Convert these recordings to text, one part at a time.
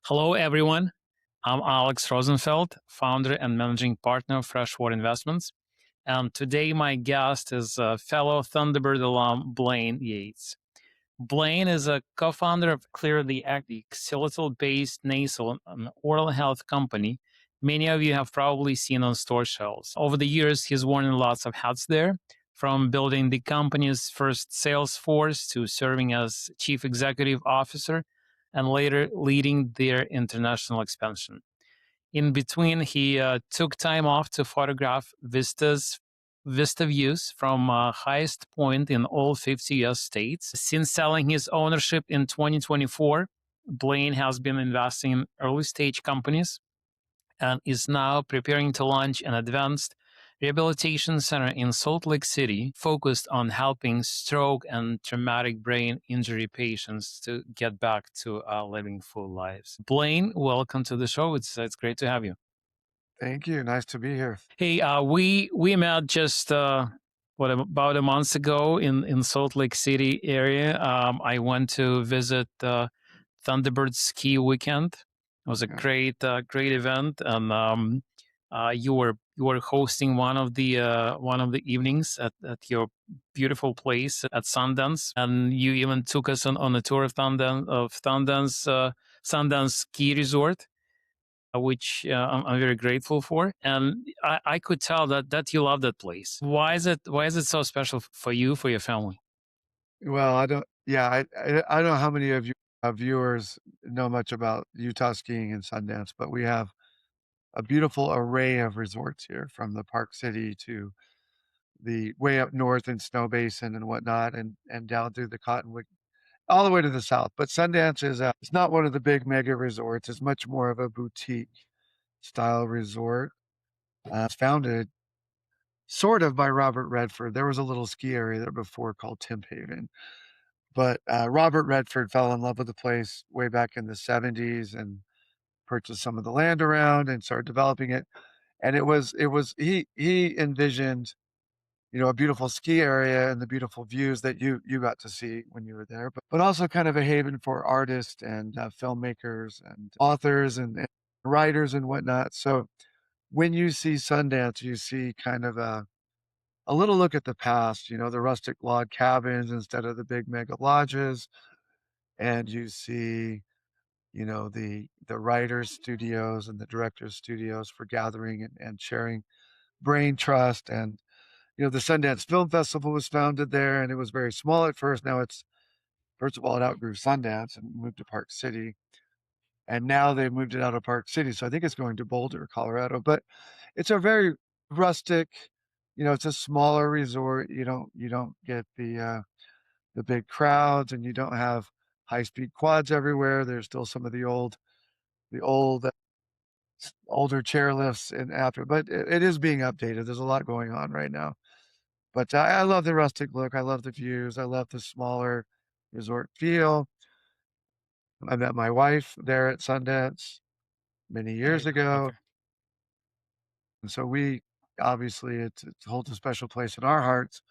Hello, everyone. I'm Alex Rozenfeld, founder and managing partner of Freshwater Investments. And today, my guest is fellow Thunderbird alum Blaine Yates. Blaine is a co founder of Xlear, the xylitol-based nasal and oral health company many of you have probably seen on store shelves. Over the years, he's worn lots of hats there, from building the company's first sales force to serving as chief executive officer and later leading their international expansion. In between, he took time off to photograph Vista views from highest point in all 50 US states. Since selling his ownership in 2024, Blaine has been investing in early stage companies and is now preparing to launch an advanced rehabilitation center in Salt Lake City focused on helping stroke and traumatic brain injury patients to get back to living full lives. Blaine, welcome to the show. It's great to have you. Thank you. Nice to be here. Hey, we met just about a month ago in Salt Lake City area. I went to visit Thunderbird ski weekend. It was a Yeah. great event, and you were hosting one of the evenings at your beautiful place at Sundance, and you even took us on a tour of Sundance Ski Resort, which I'm very grateful for. And I could tell that you love that place. Why is it so special for you, for your family? Well, I don't yeah, I don't know how many of you viewers know much about Utah skiing and Sundance, but we have a beautiful array of resorts here from the Park City to the way up north in Snow Basin and whatnot and down through the Cottonwood all the way to the south. But Sundance is, it's not one of the big mega resorts. It's much more of a boutique style resort. It's founded sort of by Robert Redford. There was a little ski area there before called Timp Haven. But, Robert Redford fell in love with the place way back in the '70s and purchased some of the land around and started developing it, and it was he envisioned, a beautiful ski area and the beautiful views that you got to see when you were there, but also kind of a haven for artists and, filmmakers and authors and writers and whatnot, so when you see Sundance, you see kind of a little look at the past, the rustic log cabins instead of the big mega lodges, and you see, the writers' studios and the directors' studios for gathering and sharing brain trust. And, the Sundance Film Festival was founded there, and it was very small at first. Now it's first of all, it outgrew Sundance and moved to Park City, and now they've moved it out of Park City, so I think it's going to Boulder, Colorado, but it's a very rustic, it's a smaller resort. You don't get the big crowds, and you don't have high-speed quads everywhere. There's still some of the old older chairlifts and after, but it is being updated. There's a lot going on right now. But I love the rustic look. I love the views. I love the smaller resort feel. I met my wife there at Sundance many years ago, Okay. and so we obviously it holds a special place in our hearts.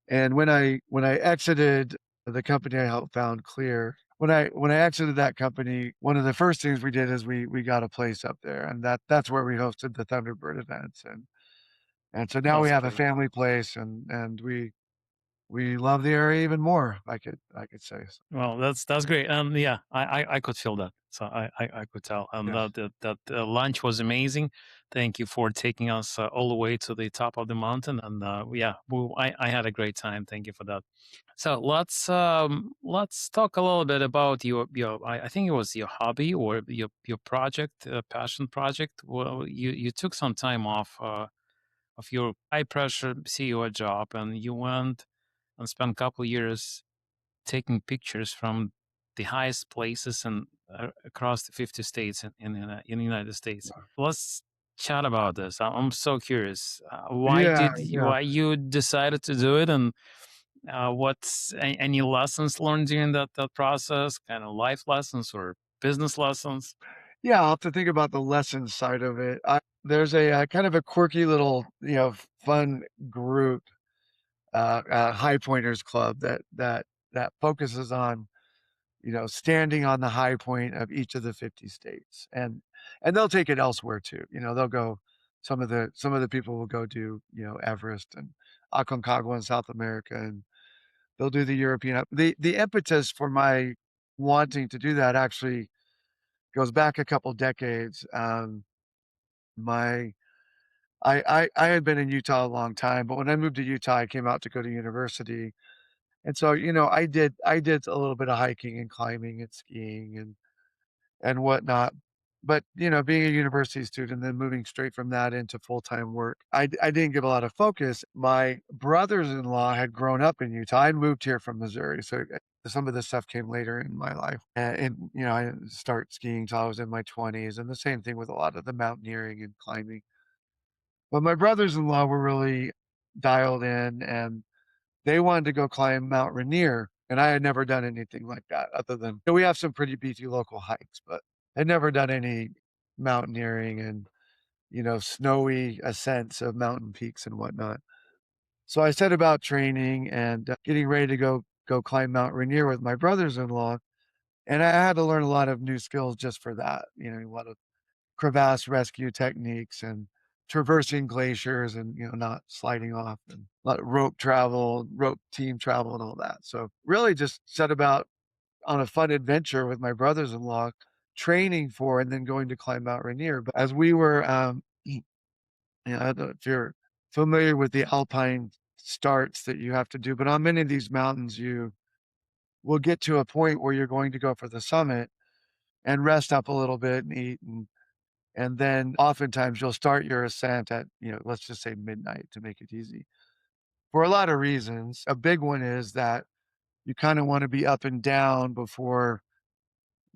And when I exited the company I helped found, Xlear, when I exited that company, one of the first things we did is we got a place up there, and that's where we hosted the Thunderbird events, and so now we That's have a great. family place, and we love the area even more, I could say. So, Well, that's great. Yeah, I could feel that. So I could tell. And yes. that lunch was amazing. Thank you for taking us all the way to the top of the mountain. And yeah, I had a great time. Thank you for that. So let's talk a little bit about your I think it was your hobby or your project, passion project. Well, you took some time off of your high pressure CEO job, and you went and spent a couple years taking pictures from the highest places and across the 50 states in the United States. Let's chat about this. I'm so curious. Yeah, yeah. Why you decided to do it, and what's any lessons learned during that process? Kind of life lessons or business lessons? Yeah, I'll have to think about the lessons side of it. There's a, kind of a quirky little, fun group, High Pointers Club that focuses on standing on the high point of each of the 50 states. And they'll take it elsewhere too. They'll go some of the people will go do, Everest and Aconcagua in South America, and they'll do the European the impetus for my wanting to do that actually goes back a couple decades. My I had been in Utah a long time, but when I moved to Utah, I came out to go to university. And so, I did a little bit of hiking and climbing and skiing and whatnot. But, being a university student, then moving straight from that into full-time work, I didn't give a lot of focus. My brothers-in-law had grown up in Utah. I moved here from Missouri, so, some of this stuff came later in my life. And, I didn't start skiing till I was in my 20s, and the same thing with a lot of the mountaineering and climbing. But my brothers-in-law were really dialed in, and they wanted to go climb Mount Rainier, and I had never done anything like that other than we have some pretty beefy local hikes, but I'd never done any mountaineering and, snowy ascents of mountain peaks and whatnot. So I set about training and, getting ready to go climb Mount Rainier with my brothers-in-law, and I had to learn a lot of new skills just for that, a lot of crevasse rescue techniques and traversing glaciers and, not sliding off and a lot of rope travel, rope team travel and all that. So really just set about on a fun adventure with my brothers-in-law, training for and then going to climb Mount Rainier. But as we were, I don't know if you're familiar with the alpine starts that you have to do, but on many of these mountains, you will get to a point where you're going to go for the summit and rest up a little bit and eat and then oftentimes you'll start your ascent at, let's just say midnight to make it easy. For a lot of reasons. A big one is that you kinda wanna be up and down before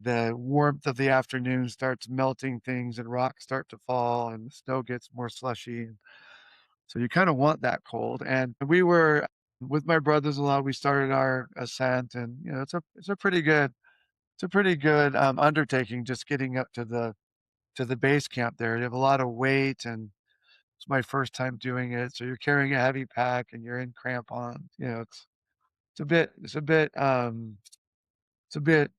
the warmth of the afternoon starts melting things and rocks start to fall and the snow gets more slushy. So you kinda want that cold. And we were with my brothers-in-law, we started our ascent and, it's a pretty good, undertaking just getting up to the base camp there. You have a lot of weight and it's my first time doing it, so you're carrying a heavy pack and you're in crampons, it's a bit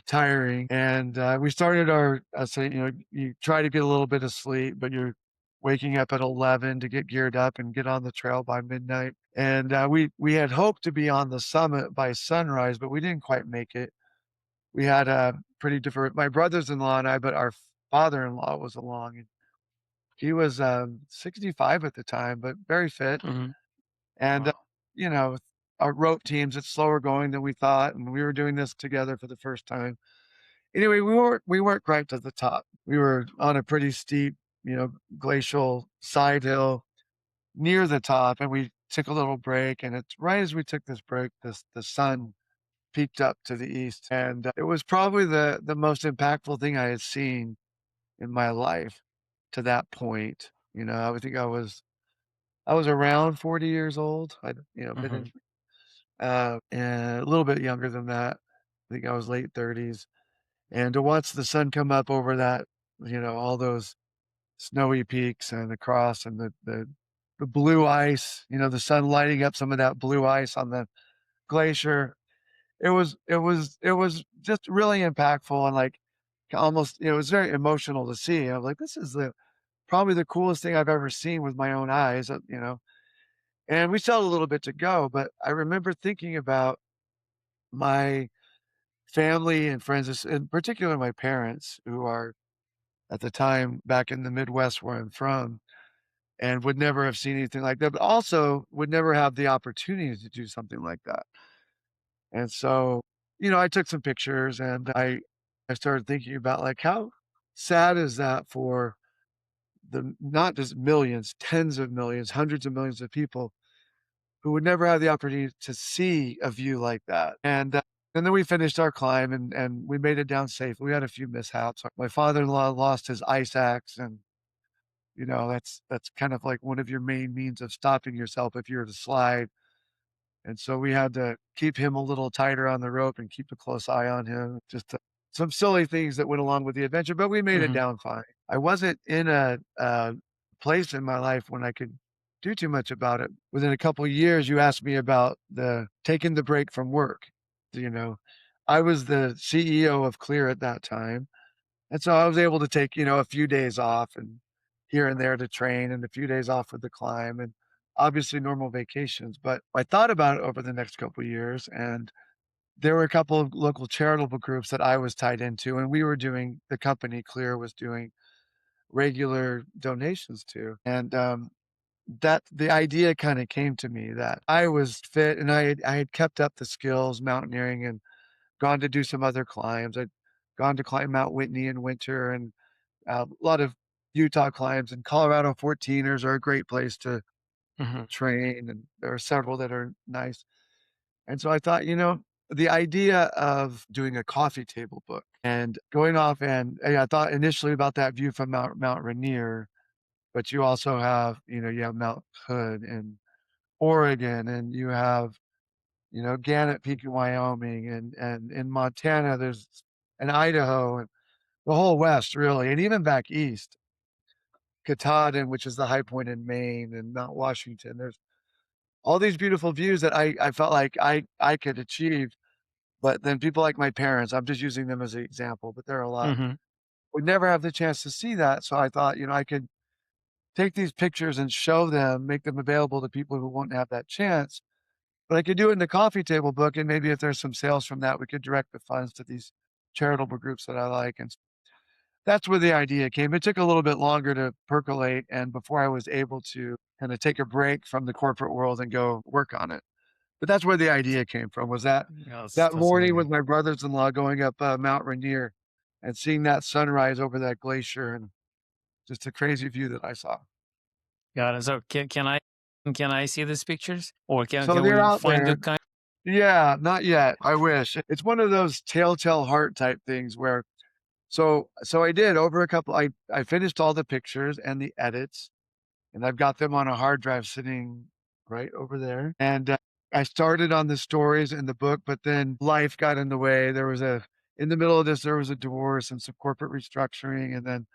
tiring, and, we started our so, you try to get a little bit of sleep, but you're waking up at 11 to get geared up and get on the trail by midnight, and, we had hoped to be on the summit by sunrise, but we didn't quite make it. We had a pretty different my brothers-in-law and I, but our father-in-law was along, and he was, 65 at the time, but very fit. Mhm. And, Wow. you know, our rope teams, it's slower going than we thought, and we were doing this together for the first time. Anyway, we weren't quite to the top. We were on a pretty steep, glacial side hill near the top, and we took a little break, and it's right as we took this break, the sun peaked up to the east, and, it was probably the most impactful thing I had seen in my life to that point. I would think I was around 40 years old. I'd, been Mhm. in, and a little bit younger than that. I think I was late 30s. And to watch the sun come up over that, all those snowy peaks and across and the blue ice, the sun lighting up some of that blue ice on the glacier. It was just really impactful and like almost, it was very emotional to see. I was like, this is the probably the coolest thing I've ever seen with my own eyes, and we still had a little bit to go, but I remember thinking about my family and friends, in particular my parents, who are at the time back in the Midwest where I'm from, and would never have seen anything like that, but also would never have the opportunity to do something like that. And so, I took some pictures and I started thinking about like how sad is that for the not just millions, tens of millions, hundreds of millions of people who would never have the opportunity to see a view like that. And then we finished our climb and we made it down safe. We had a few mishaps. My father-in-law lost his ice axe, and that's kind of like one of your main means of stopping yourself if you were to slide. And so we had to keep him a little tighter on the rope and keep a close eye on him. Just some silly things that went along with the adventure, but we made it Mhm. down fine. I wasn't in a place in my life when I could do too much about it. Within a couple of years, you asked me about the taking the break from work. You know, I was the CEO of Xlear at that time, and so I was able to take, a few days off and here and there to train and a few days off with the climb and obviously normal vacations. But I thought about it over the next couple of years, and there were a couple of local charitable groups that I was tied into, and we were doing the company Xlear was doing regular donations to. And that the idea kind of came to me that I was fit and I had kept up the skills mountaineering and gone to do some other climbs. I'd gone to climb Mount Whitney in winter and a lot of Utah climbs, and Colorado 14ers are a great place to Hmm. train, and there are several that are nice. And so I thought, the idea of doing a coffee table book and going off and I thought initially about that view from Mount Rainier, but you also have, you have Mount Hood in Oregon, and you have, Gannett Peak in Wyoming, and in Montana, there's and Idaho, and the whole West really, and even back east, Katahdin, which is the high point in Maine, and Mount Washington. There's all these beautiful views that I felt like I could achieve, but then people like my parents, I'm just using them as an example, but there are a lot, Hmm. would never have the chance to see that, so I thought, I could take these pictures and show them, make them available to people who won't have that chance, but I could do it in the coffee table book, and maybe if there's some sales from that, we could direct the funds to these charitable groups that I like, and that's where the idea came. It took a little bit longer to percolate and before I was able to kinda take a break from the corporate world and go work on it. But that's where the idea came from, was that Yeah, that that's morning amazing. with my brothers-in-law going up, Mount Rainier and seeing that sunrise over that glacier and just a crazy view that I saw. Got it. So can I see these pictures, or can So can they're we out find there. the kind? Yeah, not yet, I wish. It's one of those telltale heart type things where so I did over a couple I finished all the pictures and the edits, and I've got them on a hard drive sitting right over there. And I started on the stories in the book, but then life got in the way. In the middle of this, there was a divorce and some corporate restructuring. And then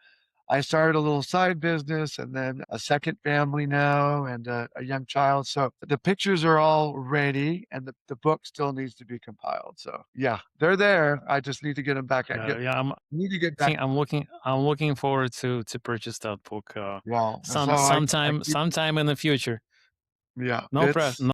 I started a little side business and then a second family now and a young child. So the pictures are all ready and the book still needs to be compiled. So yeah, they're there. I just need to get them back. Yeah, Need to get back. I'm looking forward to purchase that book. Yeah. And so I Sometime keep, in the future. yeah, No press. No.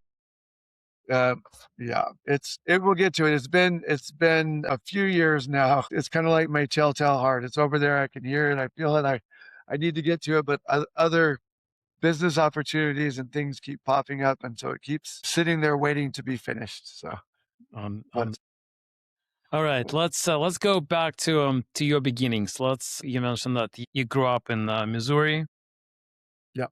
Uh, yeah, it will get to it. It's been a few years now. It's kinda like my telltale heart. It's over there, I can hear it, I feel it, I need to get to it, but other business opportunities and things keep popping up, and so it keeps sitting there waiting to be finished, so, On. but All right, let's go back to your beginnings. You mentioned that you grew up in Missouri, yeah.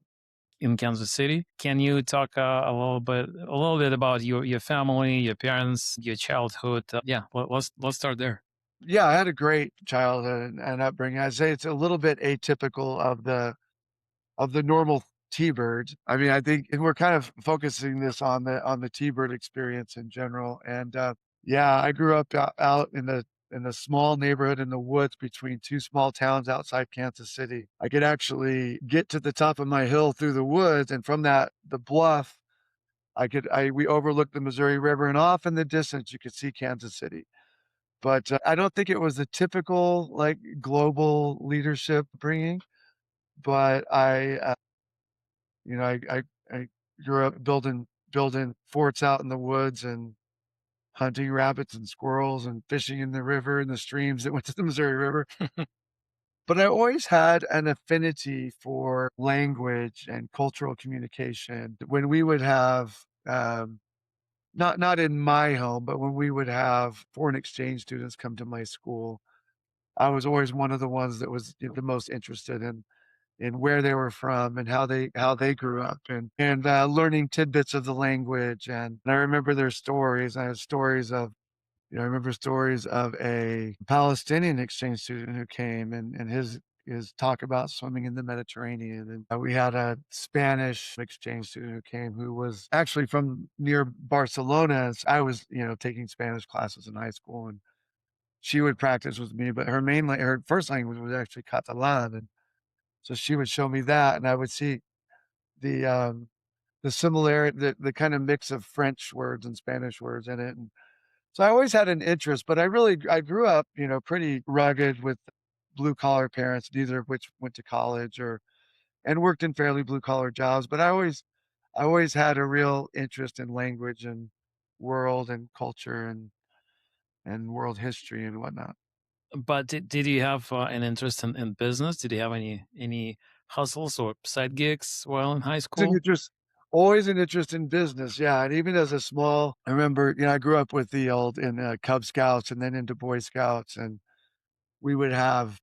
in Kansas City. Can you talk a little bit about your family, your parents, your childhood? Yeah, let's start there. Yeah, I had a great childhood and upbringing. I'd say it's a little bit atypical of the normal T-bird. I mean, I think and we're kind of focusing this on the T-bird experience in general, and, yeah, I grew up out in a small neighborhood in the woods between 2 small towns outside Kansas City. I could actually get to the top of my hill through the woods, and from the bluff, we overlooked the Missouri River, and off in the distance, you could see Kansas City. But, I don't think it was the typical, like, global leadership bringing, but I grew up building forts out in the woods and hunting rabbits and squirrels and fishing in the river and the streams that went to the Missouri River. But I always had an affinity for language and cultural communication. When we would have, not in my home, but when we would have foreign exchange students come to my school, I was always one of the ones that was the most interested in where they were from and how they grew up and learning tidbits of the language, and I remember their stories. I have stories of I remember stories of a Palestinian exchange student who came and his talk about swimming in the Mediterranean, and, we had a Spanish exchange student who came who was actually from near Barcelona. As I was, taking Spanish classes in high school, and she would practice with me, but her first language was actually Catalan, and so she would show me that, and I would see the, the similarity, the kind of mix of French words and Spanish words in it, So I always had an interest, but I grew up, pretty rugged with blue collar parents, neither of which went to college or and worked in fairly blue collar jobs, but I always had a real interest in language and world and culture and world history and whatnot. But did you have an interest in business? Did you have any hustles or side gigs while in high It's an school? interest Always an interest in business, yeah, and even as a small I remember, I grew up with the old in, Cub Scouts and then into Boy Scouts, and we would have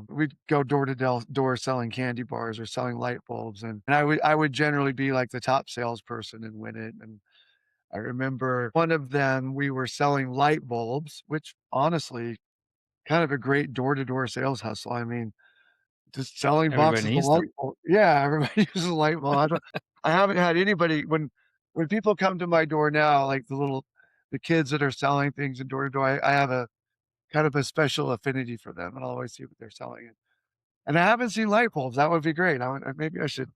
we'd go door to door selling candy bars or selling light bulbs, and I would generally be, like, the top salesperson and win it, and I remember one of them, we were selling light bulbs, which honestly, kind of a great door to door sales hustle, I mean, just selling Everybody boxes of needs light them. bulb yeah, everybody uses a light bulb. I haven't had anybody when people come to my door now, like the kids that are selling things in door to door, I have a kind of a special affinity for them, and I'll always see what they're selling, and I haven't seen light bulbs, that would be great. Maybe I should,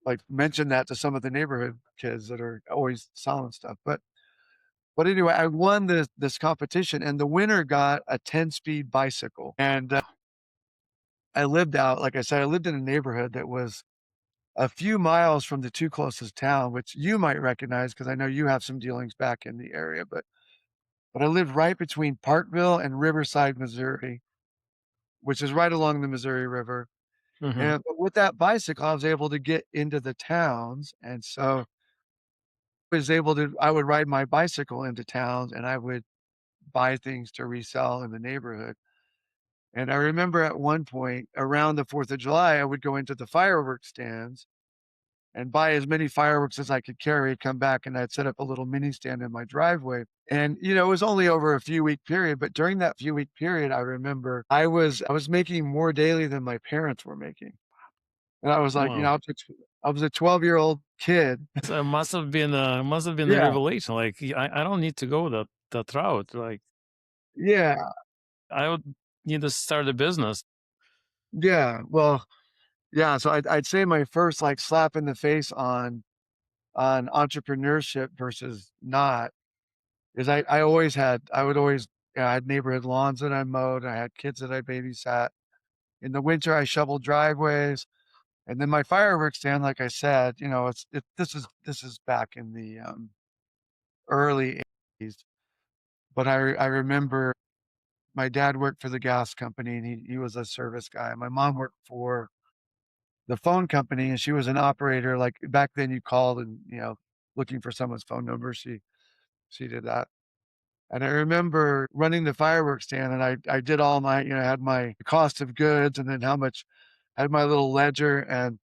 like, mention that to some of the neighborhood kids that are always selling stuff, but anyway, I won this competition, and the winner got a 10-speed bicycle, and, like I said, I lived in a neighborhood that was a few miles from the 2 closest town, which you might recognize because I know you have some dealings back in the area, but I lived right between Parkville and Riverside, Missouri, which is right along the Missouri River, Hmm. and but with that bicycle, I was able to get into the towns, and so I would ride my bicycle into towns, and I would buy things to resell in the neighborhood, and I remember at one point, around the 4th of July, I would go into the fireworks stands and buy as many fireworks as I could carry, come back, and I'd set up a little mini stand in my driveway. And, it was only over a few week period, but during that few week period, I remember I was making more daily than my parents were making. And I was like, Wow. I was a 12-year-old kid. So it must have been a Yeah, revelation. Like I don't need to go that route. Like yeah, I would need to start a business. yeah. Well, yeah, so I'd say my first, like, slap in the face on entrepreneurship versus not is I would always I had neighborhood lawns that I mowed, I had kids that I babysat. In the winter, I shoveled driveways, and then my fireworks stand, like I said, this is back in the, early '80s, but I remember my dad worked for the gas company, and he was a service guy. My mom worked for the phone company, and she was an operator, like, back then you called and, looking for someone's phone number, she did that. And I remember running the fireworks stand, and I did all my I had my cost of goods and then how much I had my little ledger, and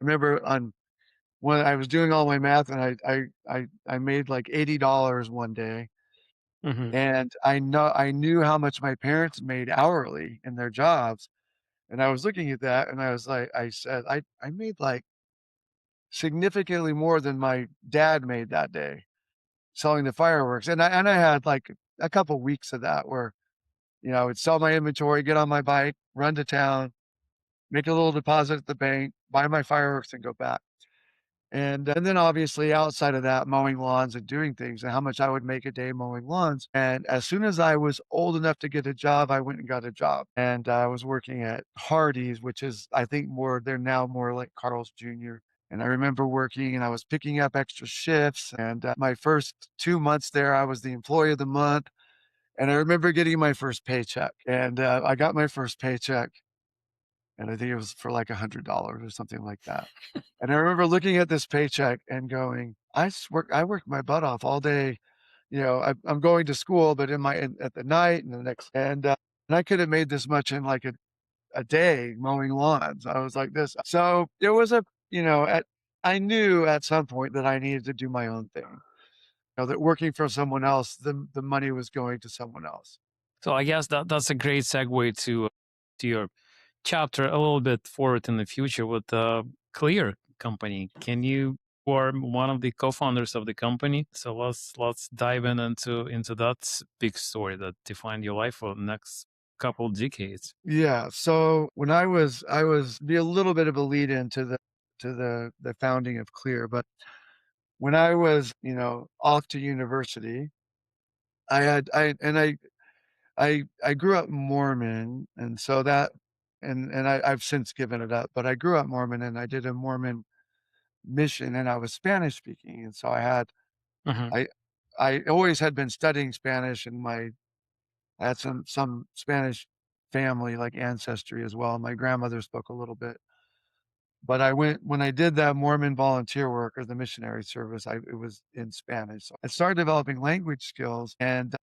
I remember on when I was doing all my math and I made like $80 one day, Hmm. and I knew how much my parents made hourly in their jobs, and I was looking at that and I said, I made, like, significantly more than my dad made that day selling the fireworks, and I had, like, a couple weeks of that where I would sell my inventory, get on my bike, run to town, make a little deposit at the bank, buy my fireworks, and go back. And then obviously outside of that, mowing lawns and doing things and how much I would make a day mowing lawns. And as soon as I was old enough to get a job, I went and got a job. And I was working at Hardee's, which is, I think, they're now more like Carl's Jr. And I remember working and I was picking up extra shifts. And my first 2 months there, I was the employee of the month. And I remember getting my first paycheck, and, I got my first paycheck, and I think it was for like $100 or something like that. And I remember looking at this paycheck and going, I worked my butt off all day, I'm going to school, but at the night and the next and I could have made this much in like a day mowing lawns. I was like this. So there was at I knew at some point that I needed to do my own thing. That working for someone else, the money was going to someone else. So I guess that's a great segue to your chapter a little bit forward in the future with the Xlear company. Can you or one of the co-founders of the company? So let's dive into that big story that defined your life for the next couple decades. Yeah, so when I was be a little bit of a lead into the founding of Clear, but when I was, off to university, I had I grew up Mormon, and so that and I've since given it up, but I grew up Mormon, and I did a Mormon mission, and I was Spanish speaking, and so Mhm. I I always had been studying Spanish, and I had some Spanish family, like, ancestry as well. My grandmother spoke a little bit. But I went when I did that Mormon volunteer work or the missionary service, it was in Spanish. So I started developing language skills, and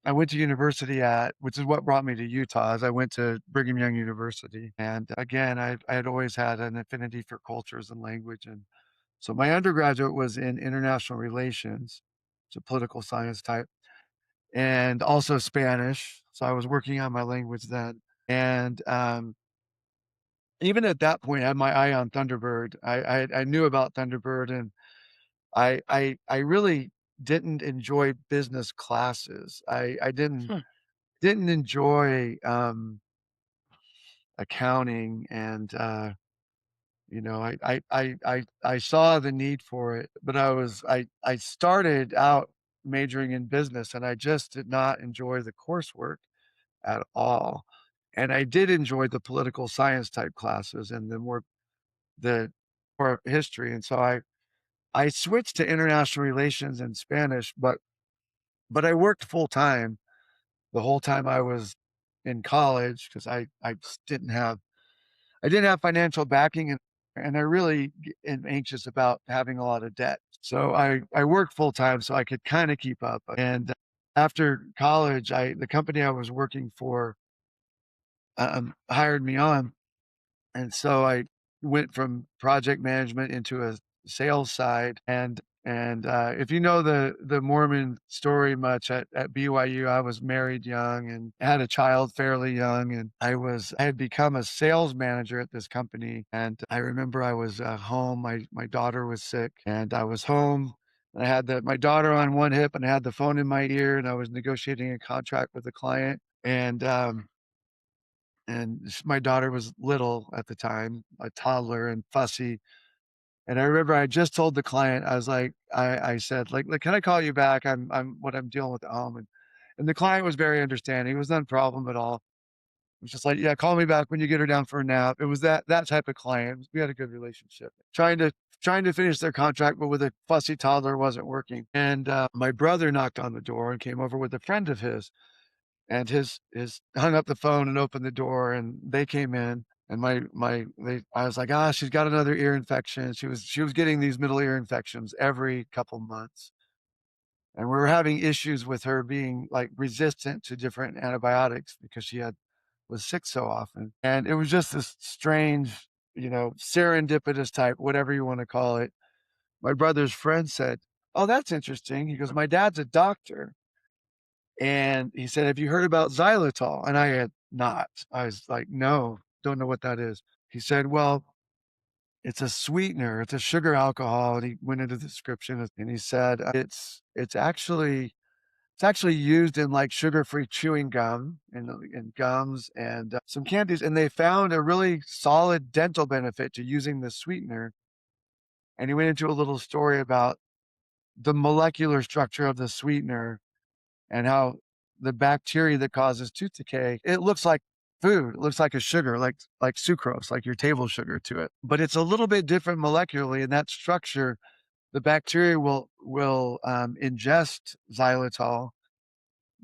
I went to university at which is what brought me to Utah, as I went to Brigham Young University. And again, I had always had an affinity for cultures and language. And so my undergraduate was in international relations, it's a political science type, and also Spanish. So I was working on my language then. And even at that point, I had my eye on Thunderbird. I knew about Thunderbird, and I really didn't enjoy business classes. I Hmm. didn't enjoy, accounting, and, you know, I saw the need for it, but I started out majoring in business, and I just did not enjoy the coursework at all. And I did enjoy the political science type classes and the more history, and so I switched to international relations and Spanish, but I worked full time the whole time I was in college because I just didn't have financial backing, and I really am anxious about having a lot of debt. So I worked full time so I could kinda keep up, and after college, I the company I was working for, hired me on. And so I went from project management into a sales side, and if you know the Mormon story much, at BYU, I was married young and had a child fairly young, and I had become a sales manager at this company, and I remember I was, home, my daughter was sick, and I was home, and I had my daughter on one hip, and I had the phone in my ear, and I was negotiating a contract with a client, and my daughter was little at the time, a toddler and fussy. And I remember I just told the client, I was like, I said, like, "Can I call you back? I'm what I'm dealing with at home." And the client was very understanding. It was not a problem at all. It was just like, "Yeah, call me back when you get her down for a nap." It was that type of client. We had a good relationship. Trying to finish their contract, but with a fussy toddler wasn't working. And my brother knocked on the door and came over with a friend of his, and his hung up the phone and opened the door, and they came in, and I was like, "Ah, she's got another ear infection." She was getting these middle ear infections every couple months, and we were having issues with her being, like, resistant to different antibiotics because she had was sick so often, and it was just this strange, serendipitous type, whatever you wanna call it. My brother's friend said, "Oh, that's interesting." He goes, "My dad's a doctor." And he said, "Have you heard about xylitol?" And I had not. I was like, "No, don't know what that is." He said, "Well, it's a sweetener, it's a sugar alcohol," and he went into the description, and he said, it's actually used in, like, sugar-free chewing gum and gums and, some candies, and they found a really solid dental benefit to using the sweetener." And he went into a little story about the molecular structure of the sweetener and how the bacteria that causes tooth decay, it looks like food. It looks like a sugar, like sucrose, like your table sugar to it. But it's a little bit different molecularly in that structure. The bacteria will ingest xylitol,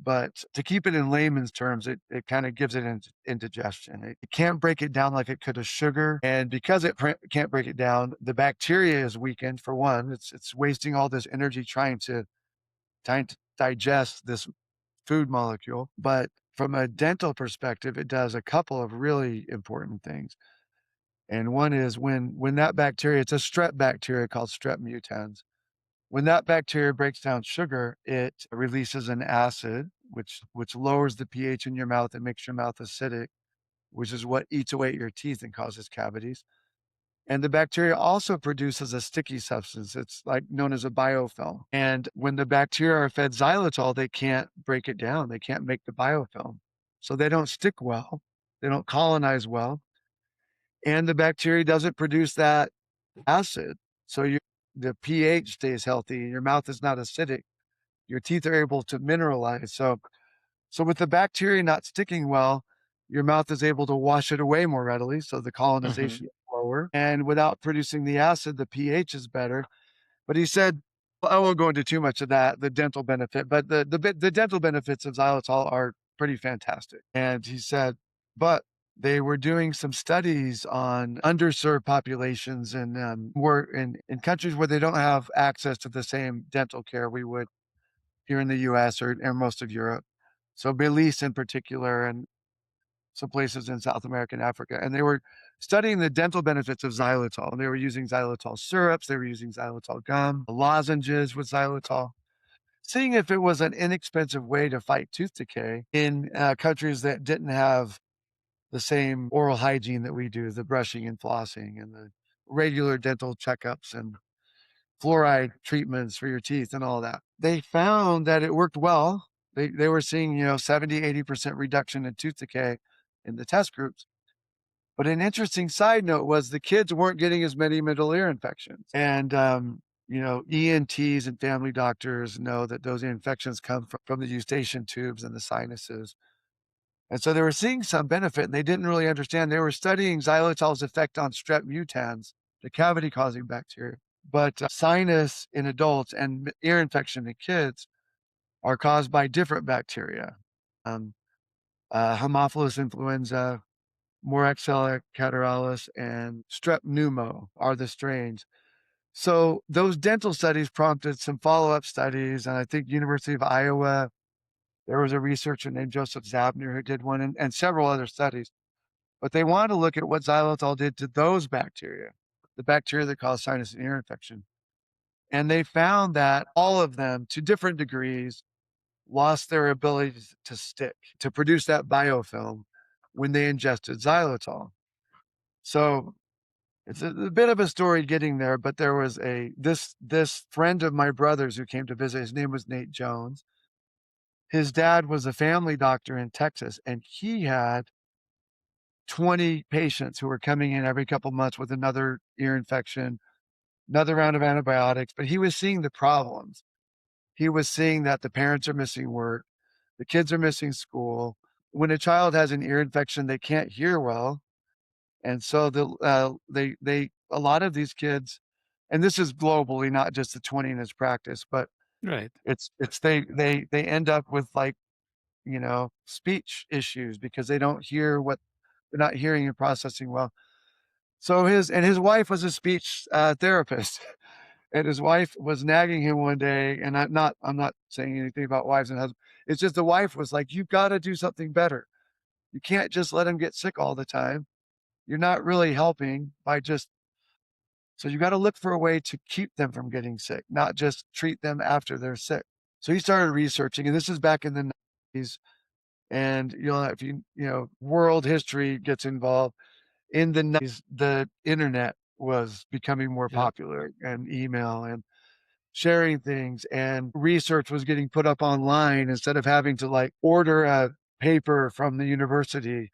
but to keep it in layman's terms, it kind of gives it indigestion. It can't break it down like it could a sugar, and because it can't break it down, the bacteria is weakened. For one, it's wasting all this energy trying to digest this food molecule. But from a dental perspective, it does a couple of really important things. And one is when that bacteria, it's a strep bacteria called strep mutans. When that bacteria breaks down sugar, it releases an acid, which lowers the pH in your mouth and makes your mouth acidic, which is what eats away at your teeth and causes cavities. And the bacteria also produces a sticky substance. It's like known as a biofilm. And when the bacteria are fed xylitol, they can't break it down. They can't make the biofilm. So they don't stick well. They don't colonize well. And the bacteria doesn't produce that acid. So the pH stays healthy and your mouth is not acidic. your teeth are able to mineralize. So with the bacteria not sticking well, your mouth is able to wash it away more readily, so the Hmm. colonization is lower, and without producing the acid, the pH is better. But he said, well, I won't go into too much of that, the dental benefit, but the dental benefits of xylitol are pretty fantastic. And he said, but they were doing some studies on underserved populations and more in countries where they don't have access to the same dental care we would here in the US or most of Europe. So Belize in particular, and some places in South America and Africa. And they were studying the dental benefits of xylitol. And they were using xylitol syrups, they were using xylitol gum, lozenges with xylitol, seeing if it was an inexpensive way to fight tooth decay in countries that didn't have the same oral hygiene that we do, the brushing and flossing and the regular dental checkups and fluoride treatments for your teeth and all that. They found that it worked well. They were seeing, 70, 80% reduction in tooth decay in the test groups. But an interesting side note was the kids weren't getting as many middle ear infections. And, ENTs and family doctors know that those infections come from the eustachian tubes and the sinuses. And so they were seeing some benefit and they didn't really understand. They were studying xylitol's effect on strep mutans, the cavity causing bacteria. But sinus in adults and ear infection in kids are caused by different bacteria. Um, Haemophilus influenza, Moraxella catarrhalis, and strep pneumo are the strains. So those dental studies prompted some follow-up studies, and I think University of Iowa, there was a researcher named Joseph Zabner who did one, and several other studies. But they wanted to look at what xylitol did to those bacteria, the bacteria that cause sinus and ear infection. And they found that all of them, to different degrees, lost their ability to stick, to produce that biofilm when they ingested xylitol. So it's a bit of a story getting there, but there was this friend of my brother's who came to visit. His name was Nate Jones. His dad was a family doctor in Texas, and he had 20 patients who were coming in every couple months with another ear infection, another round of antibiotics, but he was seeing the problems. He was seeing that the parents are missing work, the kids are missing school. When a child has an ear infection, they can't hear well, and so they a lot of these kids, and this is globally, not just the 20 in his practice, but Right. it's they end up with like, speech issues because they don't hear what they're not hearing and processing well. So his wife was a speech therapist, and his wife was nagging him one day, and I'm not saying anything about wives and husbands. It's just the wife was like, "You've got to do something better. You can't just let him get sick all the time. You're not really helping by just so you got to look for a way to keep them from getting sick, not just treat them after they're sick." So he started researching, and this is back in the 90s. And if world history gets involved in the 90s, the internet was becoming more Yeah. popular, and email and sharing things, and research was getting put up online instead of having to like order a paper from the university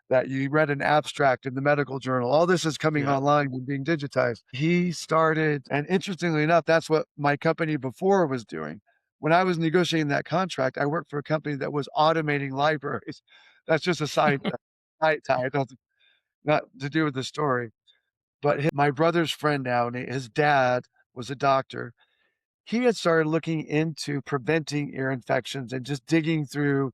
that you read an abstract in the medical journal. All this is coming Yeah. online and being digitized. He started, and interestingly enough, that's what my company before was doing. When I was negotiating that contract, I worked for a company that was automating libraries. That's just a side tie. It doesn't not to do with the story. But my brother's friend now, and his dad was a doctor. He had started looking into preventing ear infections and just digging through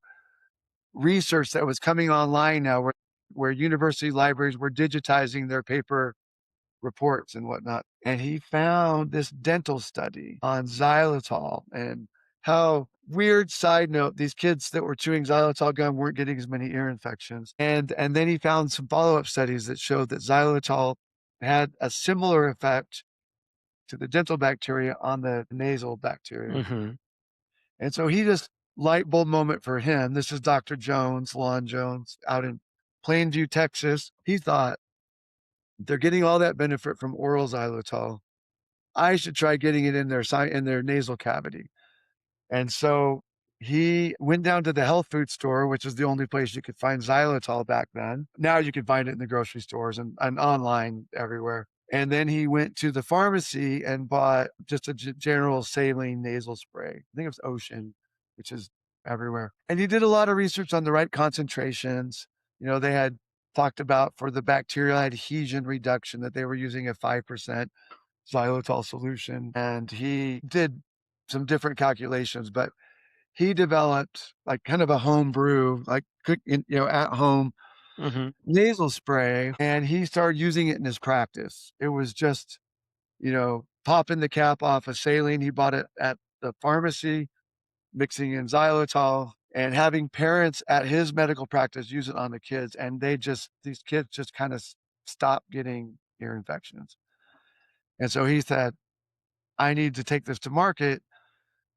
research that was coming online now where university libraries were digitizing their paper reports and whatnot. And he found this dental study on xylitol and how weird side note, these kids that were chewing xylitol gum weren't getting as many ear infections. And then he found some follow-up studies that showed that xylitol had a similar effect to the dental bacteria on the nasal bacteria. Hmm. And so he just light bulb moment for him. This is Dr. Jones, Lon Jones, out in Plainview, Texas. He thought they're getting all that benefit from oral xylitol. I should try getting it in their nasal cavity. And so he went down to the health food store, which is the only place you could find xylitol back then. Now you can find it in the grocery stores and online everywhere. And then he went to the pharmacy and bought just a general saline nasal spray. I think it was Ocean, which is everywhere. And he did a lot of research on the right concentrations. They had talked about for the bacterial adhesion reduction that they were using a 5% xylitol solution. And he did some different calculations, but he developed like kind of a home brew, like at home Hmm. nasal spray, and he started using it in his practice. It was just, popping the cap off of saline. He bought it at the pharmacy, mixing in xylitol, and having parents at his medical practice use it on the kids. And these kids just kind of stopped getting ear infections. And so he said, I need to take this to market.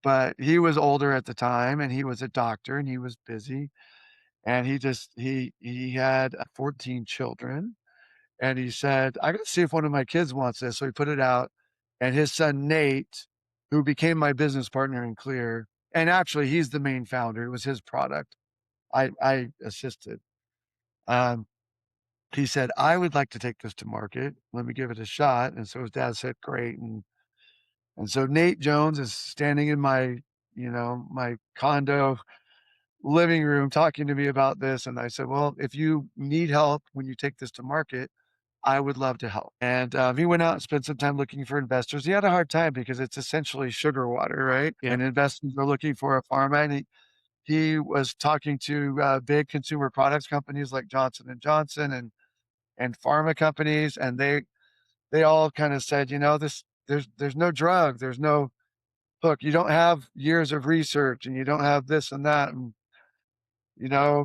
But he was older at the time and he was a doctor and he was busy. And he had 14 children. And he said, I gotta see if one of my kids wants this. So he put it out, and his son, Nate, who became my business partner in Xlear, and actually he's the main founder, it was his product. I assisted. Um, he said, "I would like to take this to market. Let me give it a shot." And so his dad said, "Great." And so Nate Jones is standing in my condo living room talking to me about this. And I said, "Well, if you need help when you take this to market, I would love to help." And, he went out and spent some time looking for investors. He had a hard time because it's essentially sugar water, right? Yeah. And investors are looking for a pharma, and he was talking to, big consumer products companies like Johnson& and Johnson and pharma companies, and they all kinda said, "This there's no drug, there's no hook. You don't have years of research, and you don't have this and that," and,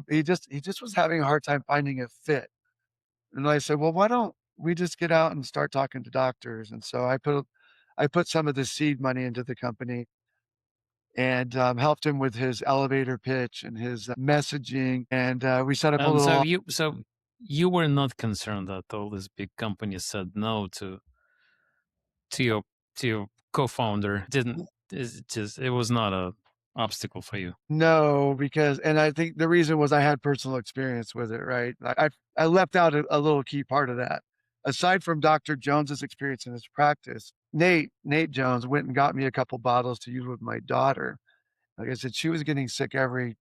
he just was having a hard time finding a fit. And I said, "Well, why don't we just get out and start talking to doctors?" And so I put some of the seed money into the company and, helped him with his elevator pitch and his messaging, and, we set up a And little. you were not concerned that all these big companies said no to your to your co-founder. Didn't It's just it was not a obstacle for you. No, because and I think the reason was I had personal experience with it, right? I left out a little key part of that. Aside from Doctor Jones's experience in his practice, Nate Jones went and got me a couple bottles to use with my daughter. Like I said, she was getting sick every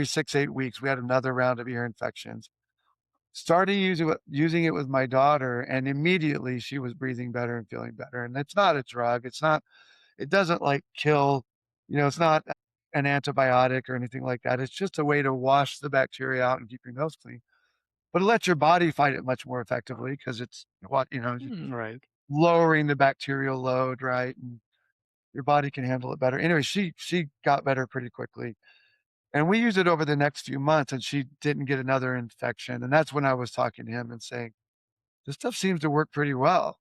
6, 8 weeks. We had another round of ear infections. Started using it with my daughter, and immediately she was breathing better and feeling better. And it's not a drug. It doesn't like kill, it's not an antibiotic or anything like that. It's just a way to wash the bacteria out and keep your nose clean. But it lets your body fight it much more effectively because it's Right. lowering the bacterial load, right? And your body can handle it better. Anyway, she got better pretty quickly. And we used it over the next few months, and she didn't get another infection, and that's when I was talking to him and saying, "This stuff seems to work pretty well.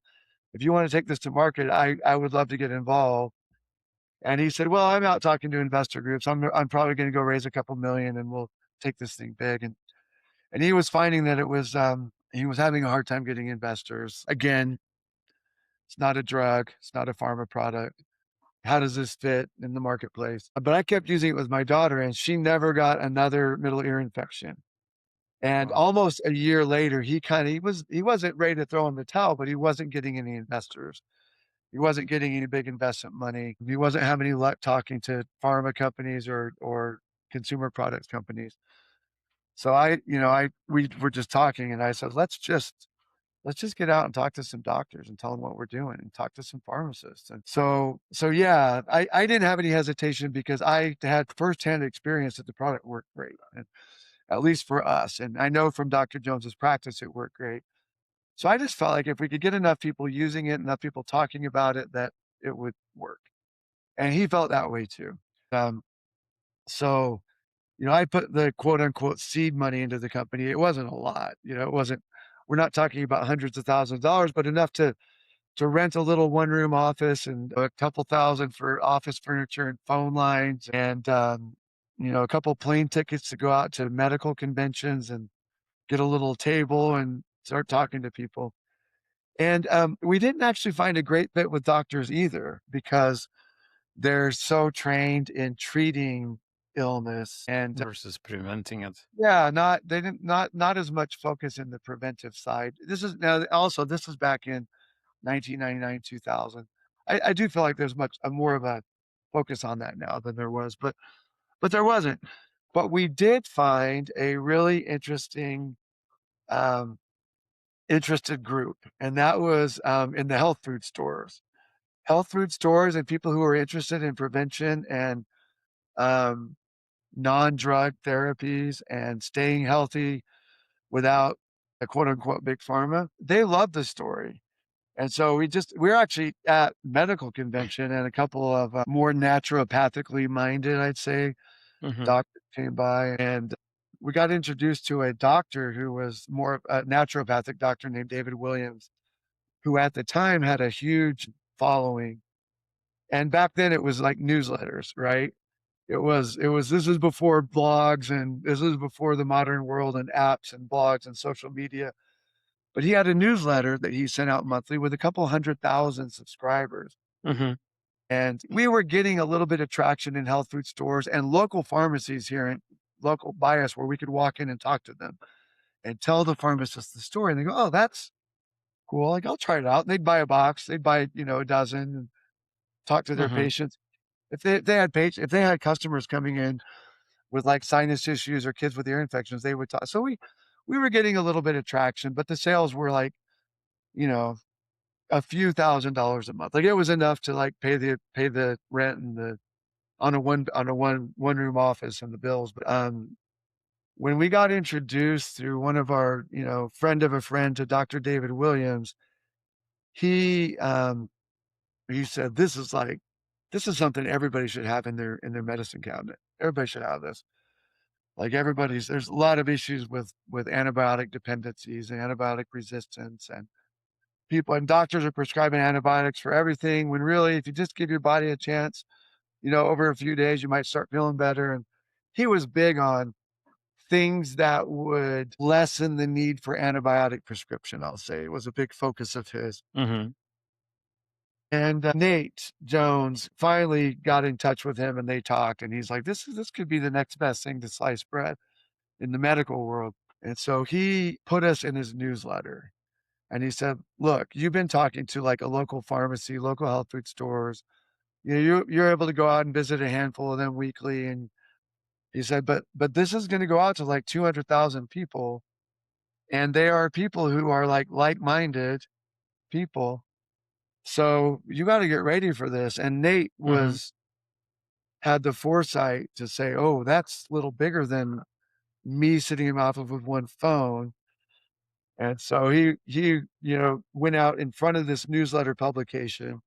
If you wanna take this to market, I would love to get involved." And he said, "Well, I'm out talking to investor groups. I'm probably gonna go raise a couple million, and we'll take this thing big." And he was finding that he was having a hard time getting investors. Again, it's not a drug, it's not a pharma product. How does this fit in the marketplace? But I kept using it with my daughter, and she never got another middle ear infection. And Wow. almost a year later, he wasn't ready to throw in the towel, but he wasn't getting any investors. He wasn't getting any big investment money. He wasn't having any luck talking to pharma companies or consumer products companies. So we were just talking, and I said, let's just get out and talk to some doctors and tell them what we're doing and talk to some pharmacists." And so yeah, I didn't have any hesitation because I had firsthand experience that the product worked great, and at least for us. And I know from Dr. Jones's practice it worked great. So I just felt like if we could get enough people using it, enough people talking about it, that it would work. And he felt that way too. Um, so, I put the quote unquote seed money into the company. It wasn't a lot, it wasn't, we're not talking about hundreds of thousands of dollars, but enough to rent a little one room office and a couple thousand for office furniture and phone lines and, a couple plane tickets to go out to medical conventions and get a little table and start talking to people. And, we didn't actually find a great fit with doctors either because they're so trained in treating illness and, Versus preventing it. yeah, not they didn't not as much focus in the preventive side. This is back in 1999, 2000. I do feel like there's much more of a focus on that now than there was, but there wasn't. But we did find a really interesting, um, interested group, and that was, in the health food stores. Health food stores and people who are interested in prevention and, um, non-drug therapies and staying healthy without a quote unquote "big pharma." They love the story. And so we're actually at medical convention and a couple of more naturopathically minded, I'd say, Mm-hmm. doctors came by and we got introduced to a doctor who was more of a naturopathic doctor named David Williams, who at the time had a huge following. And back then it was like newsletters, right? This was before blogs and this was before the modern world and apps and blogs and social media. But he had a newsletter that he sent out monthly with a couple 100,000 subscribers. Mm-hmm. And we were getting a little bit of traction in health food stores and local pharmacies here in local by us where we could walk in and talk to them and tell the pharmacist the story. And they go, "Oh, that's cool. Like, I'll try it out." And they'd buy a box, they'd buy, a dozen and talk to their Mm-hmm. patients. If they had customers coming in with like sinus issues or kids with ear infections, they would talk. So we were getting a little bit of traction, but the sales were like, you know, a few $1,000s a month. Like, it was enough to, like, pay the rent and the on a one-room office and the bills, but, when we got introduced through one of our, friend of a friend to Doctor David Williams, he, he said, this is something everybody should have in their medicine cabinet. Everybody should have this." Like, there's a lot of issues with antibiotic dependencies and antibiotic resistance, and people and doctors are prescribing antibiotics for everything when really, if you just give your body a chance, over a few days, you might start feeling better. And he was big on things that would lessen the need for antibiotic prescription, I'll say. It was a big focus of his. Mm-hmm. And Nate Jones finally got in touch with him and they talked. And he's like, this could be the next best thing to sliced bread in the medical world. And so he put us in his newsletter. And he said, "Look, you've been talking to like a local pharmacy, local health food stores. You're able to go out and visit a handful of them weekly." And he said, "But this is going to go out to like 200,000 people, and they are people who are like-minded people. So you got to get ready for this." And Nate Mm-hmm. was had the foresight to say, "Oh, that's a little bigger than me sitting off of with one phone." And so he went out in front of this newsletter publication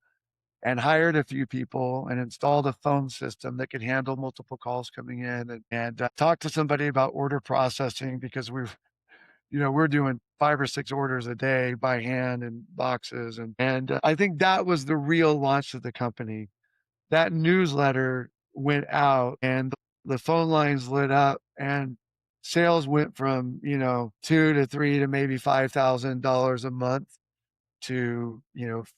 and hired a few people and installed a phone system that could handle multiple calls coming in and talked to somebody about order processing because we're doing 5 or 6 orders a day by hand in boxes, and I think that was the real launch of the company. That newsletter went out and the phone lines lit up and sales went from, 2 to 3 to maybe $5,000 a month to,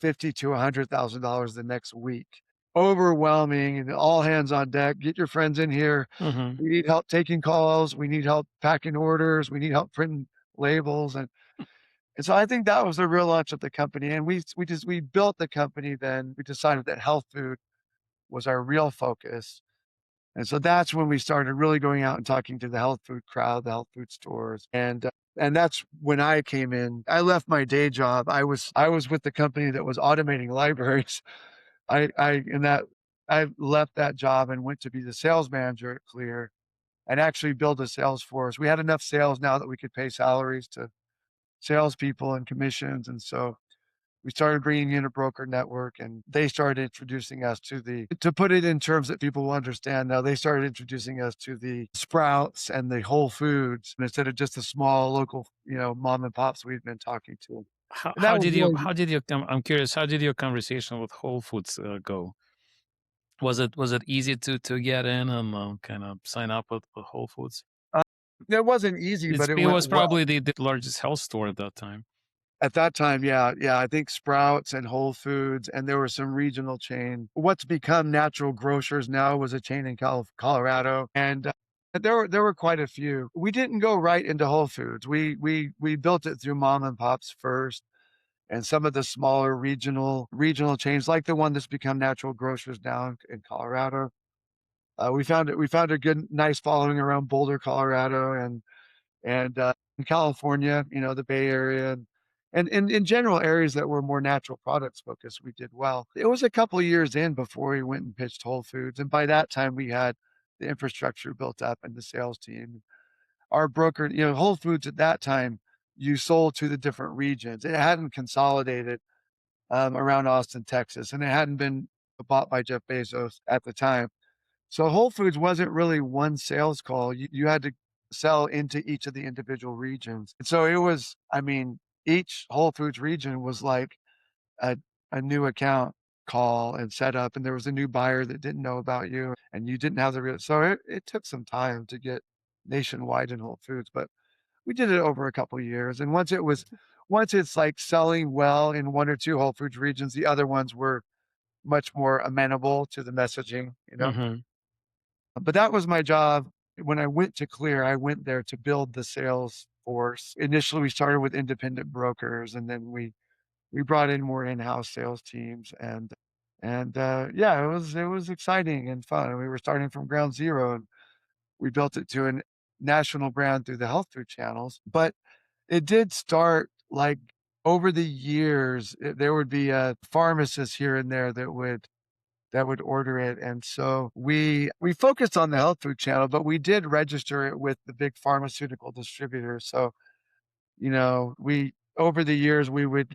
50 to $100,000 the next week. Overwhelming and all hands on deck. Get your friends in here. Mm-hmm. We need help taking calls. We need help packing orders. We need help printing labels. And so I think that was the real launch of the company. And we built the company then. We decided that health food was our real focus. And so that's when we started really going out and talking to the health food crowd, the health food stores, and that's when I came in. I left my day job. I was with the company that was automating libraries. I left that job and went to be the sales manager at Xlear and actually build a sales force. We had enough sales now that we could pay salaries to salespeople and commissions, and so we started bringing in a broker network and they started introducing us to put it in terms that people will understand now, they started introducing us to the Sprouts and the Whole Foods instead of just the small local, mom and pops we've been talking to. How, And that how was did you really how did you I'm curious, how did your conversation with Whole Foods go? Was it easy to get in and kind of sign up with Whole Foods? uh, it wasn't easy, but it It went was well. probably the largest health store at that time. At that time, yeah, yeah, I think Sprouts and Whole Foods, and there were some regional chain. What's become Natural Grocers now was a chain in Colorado, and there were quite a few. We didn't go right into Whole Foods. We built it through mom and pops first, and some of the smaller regional chains, like the one that's become Natural Grocers now in Colorado. We found a good, nice following around Boulder, Colorado, and in California, the Bay Area, and in general areas that were more natural products focused, we did well. It was a couple of years in before we went and pitched Whole Foods, and by that time we had the infrastructure built up and the sales team. Our broker, Whole Foods at that time, you sold to the different regions. It hadn't consolidated around Austin, Texas, and it hadn't been bought by Jeff Bezos at the time. So Whole Foods wasn't really one sales call. You had to sell into each of the individual regions. And so it was, I mean, each Whole Foods region was like a a new account call and setup, and there was a new buyer that didn't know about you, and you didn't have the real so it took some time to get nationwide in Whole Foods, but we did it over a couple of years, and once it's, like, selling well in 1 or 2 Whole Foods regions, the other ones were much more amenable to the messaging, you know? Mm-hmm. But that was my job. When I went to Xlear, I went there to build the sales force. Initially, we started with independent brokers, and then we brought in more in-house sales teams, and yeah, it was exciting and fun. We were starting from ground zero, and we built it to a national brand through the health food channels. But it did start, like, over the years, there would be a pharmacist here and there that would order it, and so we focused on the health food channel, but we did register it with the big pharmaceutical distributors. So, we over the years, we would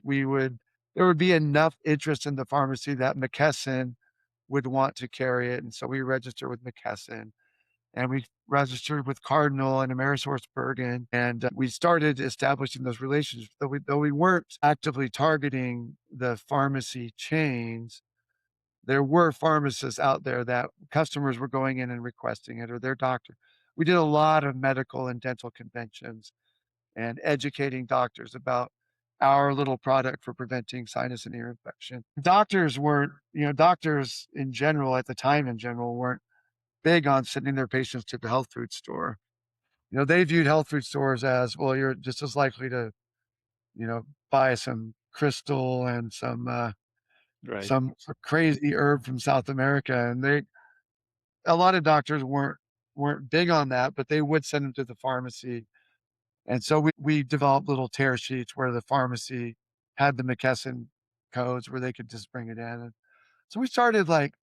there would be enough interest in the pharmacy that McKesson would want to carry it, and so we registered with McKesson, and we registered with Cardinal and AmerisourceBergen, and we started establishing those relationships. Though we weren't actively targeting the pharmacy chains, there were pharmacists out there that customers were going in and requesting it, or their doctor. We did a lot of medical and dental conventions and educating doctors about our little product for preventing sinus and ear infection. Doctors in general, at the time in general, weren't big on sending their patients to the health food store. They viewed health food stores as, well, you're just as likely to, buy some crystal and Right. some crazy herb from South America, and a lot of doctors weren't big on that, but they would send them to the pharmacy, and so we developed little tear sheets where the pharmacy had the McKesson codes where they could just bring it in, and so we started, like,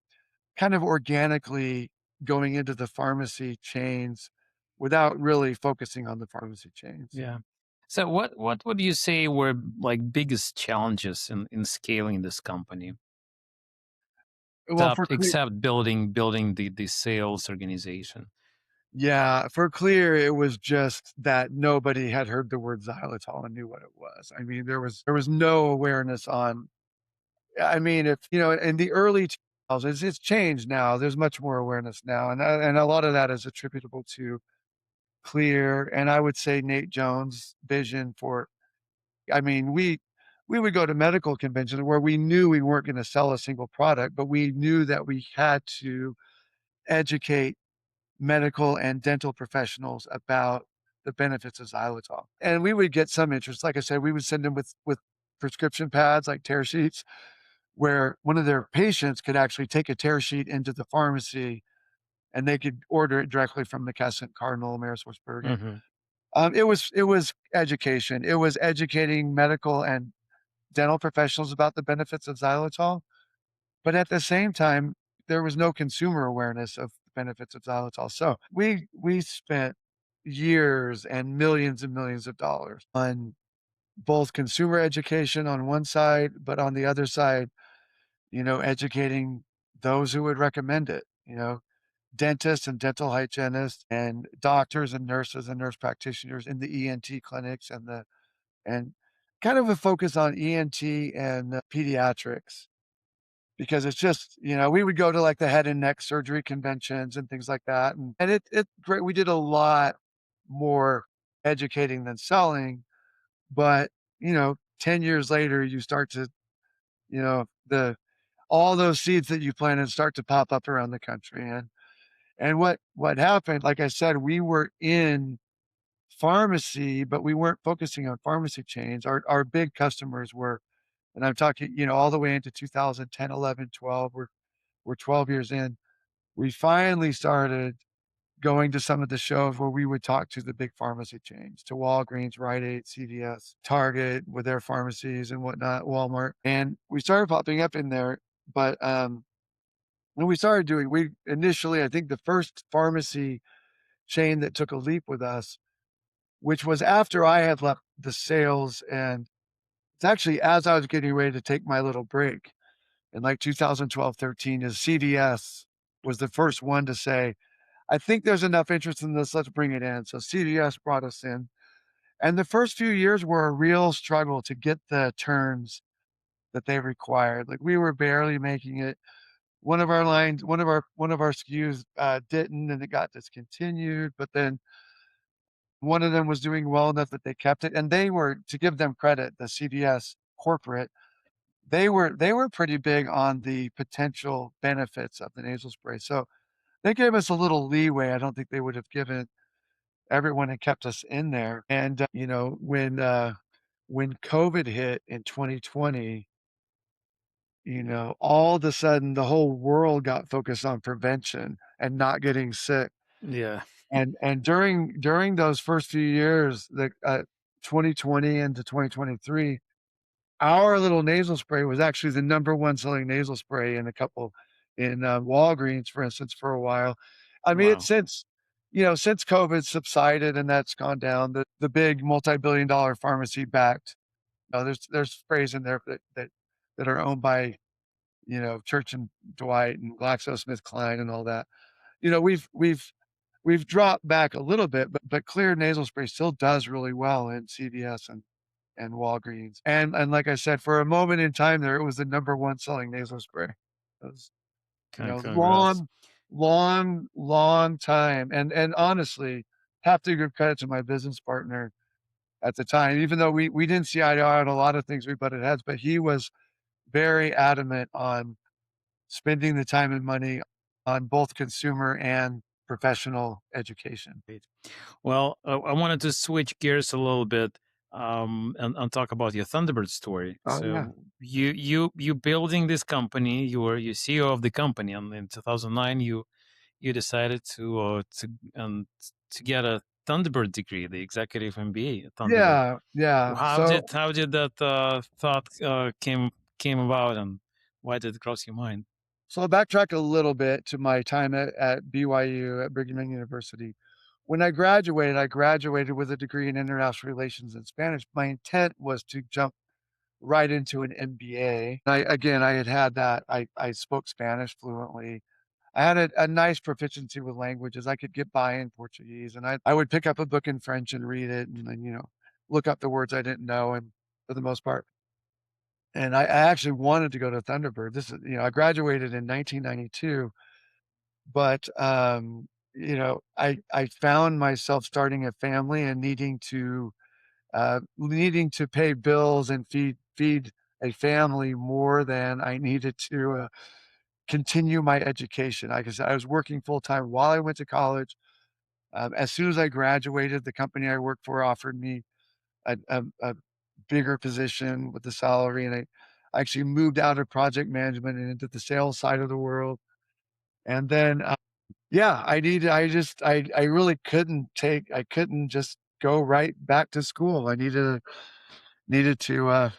kind of organically going into the pharmacy chains without really focusing on the pharmacy chains. Yeah. So what would you say were like biggest challenges in scaling this company? Well, for Except building the sales organization. Yeah, for Xlear, it was just that nobody had heard the word xylitol and knew what it was. I mean, there was no awareness on I mean, if in the early 2000s, it's changed now. There's much more awareness now, and a lot of that is attributable to Xlear, and I would say Nate Jones' vision for I mean, we would go to medical conventions where we knew we weren't gonna sell a single product, but we knew that we had to educate medical and dental professionals about the benefits of xylitol. And we would get some interest. Like I said, we would send them with prescription pads, like tear sheets, where one of their patients could actually take a tear sheet into the pharmacy and they could order it directly from McKesson, Cardinal, AmerisourceBergen. Hmm. It was education. It was educating medical and dental professionals about the benefits of xylitol, but at the same time, there was no consumer awareness of the benefits of xylitol. So we spent years and millions of dollars on both consumer education on one side, but on the other side, educating those who would recommend it, dentists and dental hygienists and doctors and nurses and nurse practitioners in the ENT clinics and kind of a focus on ENT and pediatrics. Because it's just, we would go to, like, the head and neck surgery conventions and things like that, and it great we did a lot more educating than selling, but, 10 years later, you start to, the all those seeds that you planted start to pop up around the country, and what happened, like I said, we were in pharmacy, but we weren't focusing on pharmacy chains. Our big customers were and I'm talking, all the way into 2010, 11, 12. We're 12 years in. We finally started going to some of the shows where we would talk to the big pharmacy chains, to Walgreens, Rite Aid, CVS, Target with their pharmacies and whatnot, Walmart, and we started popping up in there. But when we started doing, we initially, I think the first pharmacy chain that took a leap with us, which was after I had left the sales, and it's actually as I was getting ready to take my little break in like 2012, 13, is CVS was the first one to say, I think there's enough interest in this, let's bring it in. So CVS brought us in. And the first few years were a real struggle to get the turns that they required. Like we were barely making it. One of our lines, one of our SKUs didn't, and it got discontinued. But then one of them was doing well enough that they kept it. And they were, to give them credit, the CVS corporate, they were pretty big on the potential benefits of the nasal spray. So they gave us a little leeway. I don't think they would have given everyone and kept us in there. And, when COVID hit in 2020, all of a sudden the whole world got focused on prevention and not getting sick. Yeah. And during those first few years, 2020 into 2023, our little nasal spray was actually the number one selling nasal spray in Walgreens, for instance, for a while. I mean, it's Wow. since COVID subsided and that's gone down, the big multi-billion dollar pharmacy backed, there's sprays in there that are owned by, Church and Dwight and GlaxoSmithKline and all that. We've dropped back a little bit, but clear nasal spray still does really well in CVS and Walgreens. And like I said, for a moment in time there, it was the number one selling nasal spray. It was, Congrats. long, long, long time. And honestly, have to give credit to my business partner at the time, even though we didn't see eye to eye on a lot of things, we butted heads, but he was very adamant on spending the time and money on both consumer and professional education. Great. Well, I wanted to switch gears a little bit, and talk about your Thunderbird story. Oh yeah. So you building this company, you CEO of the company, and in 2009 you decided to get a Thunderbird degree, the executive MBA at Thunderbird. Yeah, yeah. How did that thought came about, and why did it cross your mind? So I'll backtrack a little bit to my time at BYU, at Brigham Young University. When I graduated with a degree in international relations and Spanish. My intent was to jump right into an MBA. I had that. I spoke Spanish fluently. I had a nice proficiency with languages. I could get by in Portuguese, and I would pick up a book in French and read it, and then look up the words I didn't know, and for the most part. And I actually wanted to go to Thunderbird. I graduated in 1992, but, I found myself starting a family and needing to pay bills and feed a family more than I needed to, continue my education. Like I said, I was working full time while I went to college. As soon as I graduated, the company I worked for offered me a bigger position with the salary, and I actually moved out of project management and into the sales side of the world. And then, yeah, I really I couldn't just go right back to school. I needed to, uh,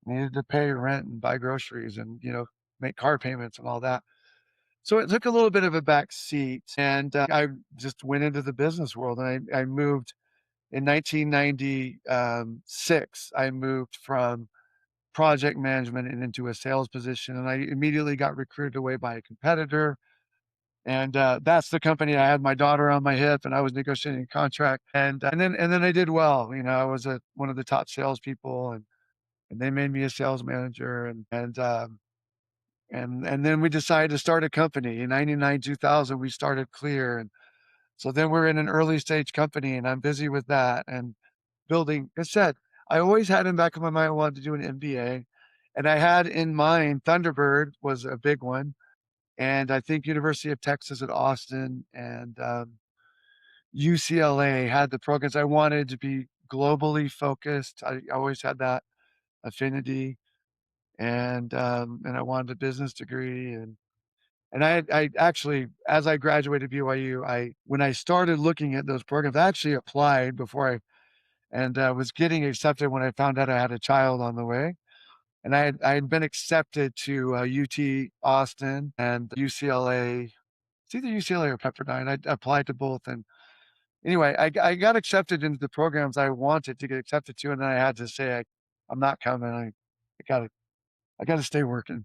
needed to pay rent and buy groceries and, make car payments and all that. So it took a little bit of a back seat, and, I just went into the business world, and I moved in 1996. I moved from project management and into a sales position, and I immediately got recruited away by a competitor. And that's the company. I had my daughter on my hip, and I was negotiating a contract, and then I did well. I was one of the top salespeople, and they made me a sales manager, and then we decided to start a company in 99, 2000. We started Xlear, and so then we're in an early stage company, and I'm busy with that and building. Like I said, I always had in the back of my mind I wanted to do an MBA, and I had in mind Thunderbird was a big one, and I think University of Texas at Austin and UCLA had the programs. I wanted to be globally focused. I always had that affinity. and I wanted a business degree, and I actually, as I graduated BYU, when I started looking at those programs, I actually applied before was getting accepted when I found out I had a child on the way. And I had been accepted to UT Austin and UCLA. It's either UCLA or Pepperdine. I applied to both, and anyway, I got accepted into the programs I wanted to get accepted to, and then I had to say I'm not coming. I gotta stay working.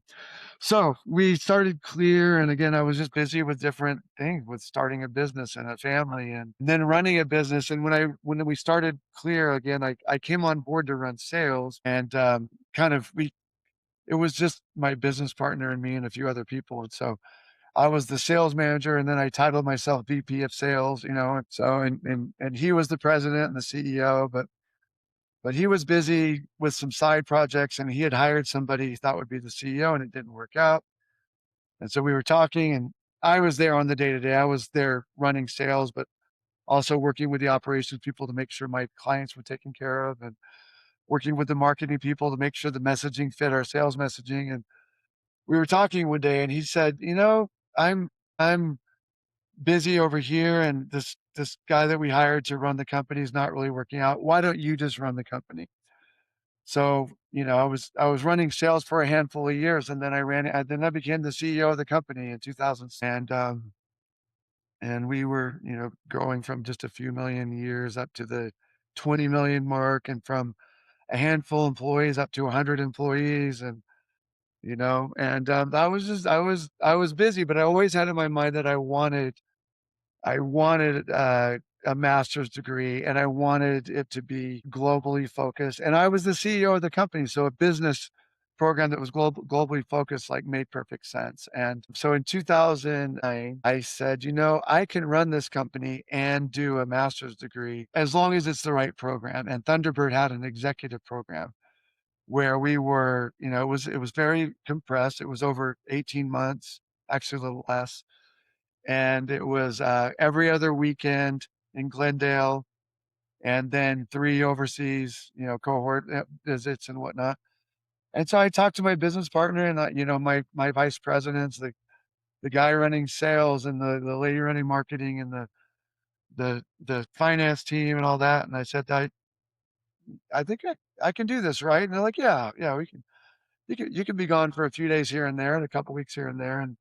So we started Xlear, and again, I was just busy with different things, with starting a business and a family, and then running a business. And when we started Xlear again, I came on board to run sales, and kind of we it was just my business partner and me and a few other people. And so I was the sales manager, and then I titled myself VP of sales, and so and he was the president and the CEO, but he was busy with some side projects, and he had hired somebody he thought would be the CEO, and it didn't work out. And so we were talking, and I was there on the day to day. I was there running sales, but also working with the operations people to make sure my clients were taken care of, and working with the marketing people to make sure the messaging fit our sales messaging. And we were talking one day, and he said, I'm busy over here, and this guy that we hired to run the company is not really working out. Why don't you just run the company?" So, I was running sales for a handful of years, and then I became the CEO of the company in 2000, and we were, growing from just a few million years up to the 20 million mark, and from a handful of employees up to 100 employees. I was busy, but I always had in my mind that I wanted a master's degree, and I wanted it to be globally focused, and I was the CEO of the company, so a business program that was globally focused, like, made perfect sense. And so in 2009, I said, I can run this company and do a master's degree as long as it's the right program." And Thunderbird had an executive program where it was very compressed. It was over 18 months, actually a little less, and it was, every other weekend in Glendale, and then 3 overseas, cohort, visits and whatnot. And so I talked to my business partner and, my vice presidents, the guy running sales, and the lady running marketing, and the finance team and all that, and I said, "I think I can do this, right?" And they're like, "Yeah, yeah, we can. You can be gone for a few days here and there, and a couple weeks here and there." And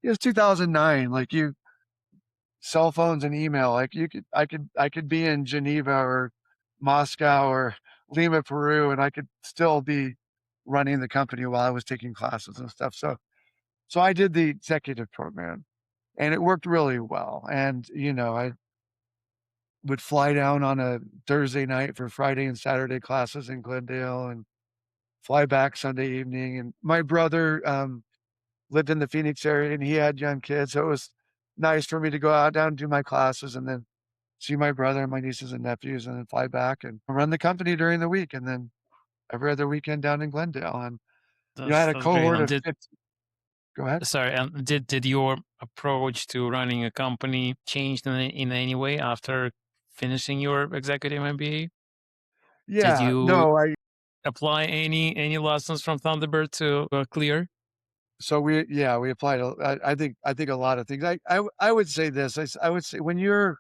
it was 2009, like, you cell phones and email, like, I could be in Geneva or Moscow or Lima, Peru, and I could still be running the company while I was taking classes and stuff. So I did the executive program, and it worked really well. And, I would fly down on a Thursday night for Friday and Saturday classes in Glendale, and fly back Sunday evening. And my brother, lived in the Phoenix area, and he had young kids, so it was nice for me to go out down and do my classes, and then see my brother and my nieces and nephews, and then fly back and run the company during the week, and then every other weekend down in Glendale. And, I That's had a that's great. cohort And of did 50. Go ahead. sorry, and did your approach to running a company change in any way after finishing your executive MBA? Did Yeah, you no, I apply any lessons from Thunderbird to Clear? so we applied, I think a lot of things. I would say this, I would say when you're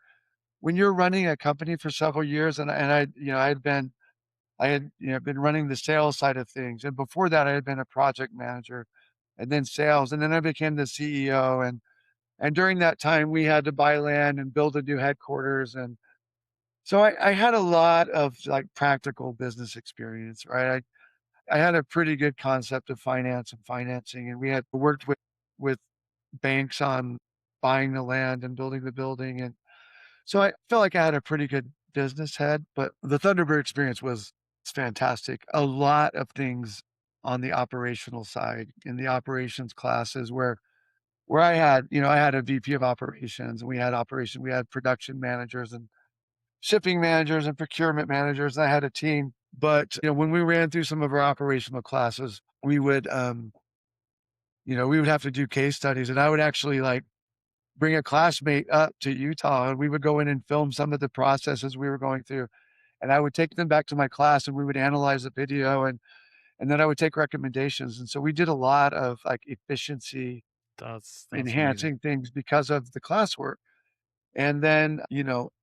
running a company for several years, and I had been running the sales side of things, and before that, I had been a project manager, and then sales, and then I became the CEO. And during that time, we had to buy land and build a new headquarters. And so I had a lot of, like, practical business experience, right? I had a pretty good concept of finance and financing, and we had worked with banks on buying the land and building the building. And so I felt like I had a pretty good business head. But the Thunderbird experience was fantastic. A lot of things on the operational side, in the operations classes, where I had a VP of operations, and we had production managers and shipping managers and procurement managers, and I had a team. But, when we ran through some of our operational classes, we would have to do case studies, and I would actually, like, bring a classmate up to Utah, and we would go in and film some of the processes we were going through, and I would take them back to my class, and we would analyze the video. and then I would take recommendations. And so we did a lot of like efficiency That's amazing. enhancing things because of the classwork. And then,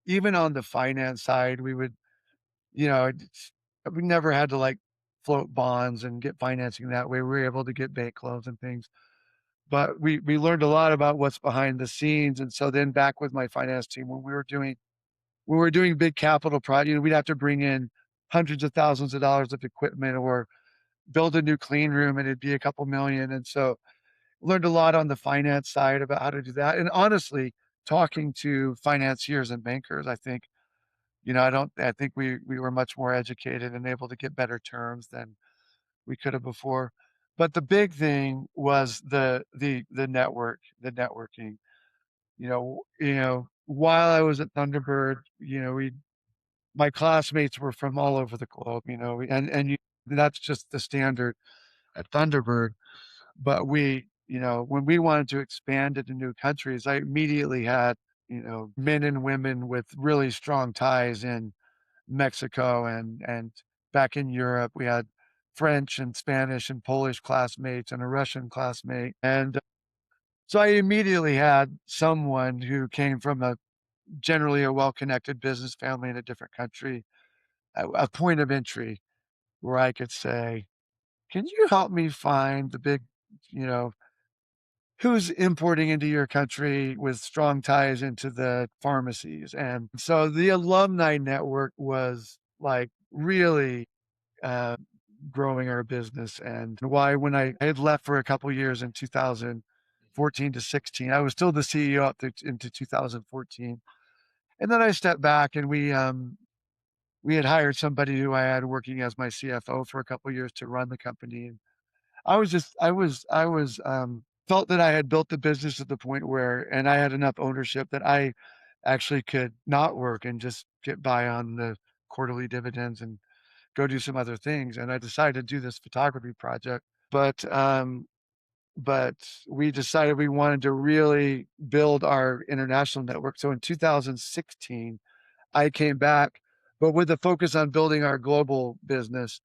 even on the finance side, we would, we never had to like float bonds and get financing that way. We were able to get bank loans and things. But we learned a lot about what's behind the scenes. And so then back with my finance team, when we were doing big capital projects, we'd have to bring in hundreds of thousands of dollars of equipment or build a new clean room and it'd be a couple million. And so learned a lot on the finance side about how to do that. And honestly, talking to financiers and bankers, I think, I think we were much more educated and able to get better terms than we could have before. But the big thing was the networking. While I was at Thunderbird, we my classmates were from all over the globe, and that's just the standard at Thunderbird. But when we wanted to expand into new countries, I immediately had, men and women with really strong ties in Mexico and back in Europe. We had French and Spanish and Polish classmates and a Russian classmate. And so I immediately had someone who came from generally a well-connected business family in a different country, a point of entry where I could say, "Can you help me find the big, you know, who's importing into your country with strong ties into the pharmacies?" And so the alumni network was like really uh, growing our business. And why, when I had left for a couple years in 2014 to 16, I was still the CEO into 2014. And then I stepped back and we had hired somebody who I had working as my CFO for a couple years to run the company. And I was felt that I had built the business to the point where and I had enough ownership that I actually could not work and just get by on the quarterly dividends and go do some other things, and I decided to do this photography project. But we decided we wanted to really build our international network. So in 2016, I came back, but with a focus on building our global business,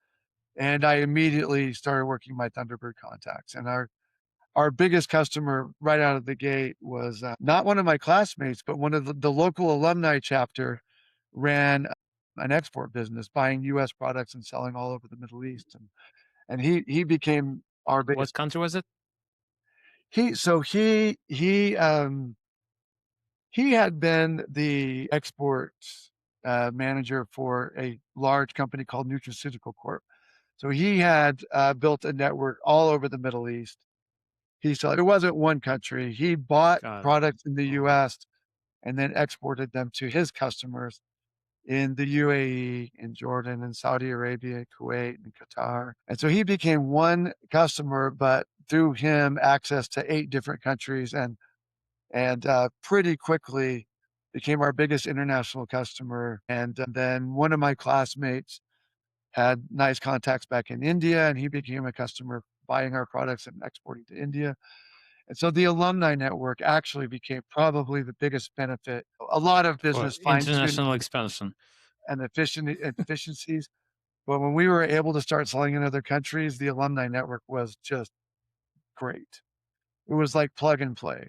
and I immediately started working my Thunderbird contacts. And our biggest customer right out of the gate was, not one of my classmates, but one of the local alumni chapter ran an export business, buying US products and selling all over the Middle East. And he became our What biggest country was it? he so he had been the export, manager for a large company called Nutraceutical Corp. So he had, built a network all over the Middle East. It wasn't one country. He bought God. products in the Oh, US and then exported them to his customers in the UAE, in Jordan, in Saudi Arabia, Kuwait, and Qatar. And so he became one customer, but through him, access to 8 different countries and pretty quickly became our biggest international customer. And then one of my classmates had nice contacts back in India, and he became a customer buying our products and exporting to India. And so the alumni network actually became probably the biggest benefit. A lot of for business fine-tuning international expansion. and efficiencies, but when we were able to start selling in other countries, the alumni network was just great. It was like plug and play.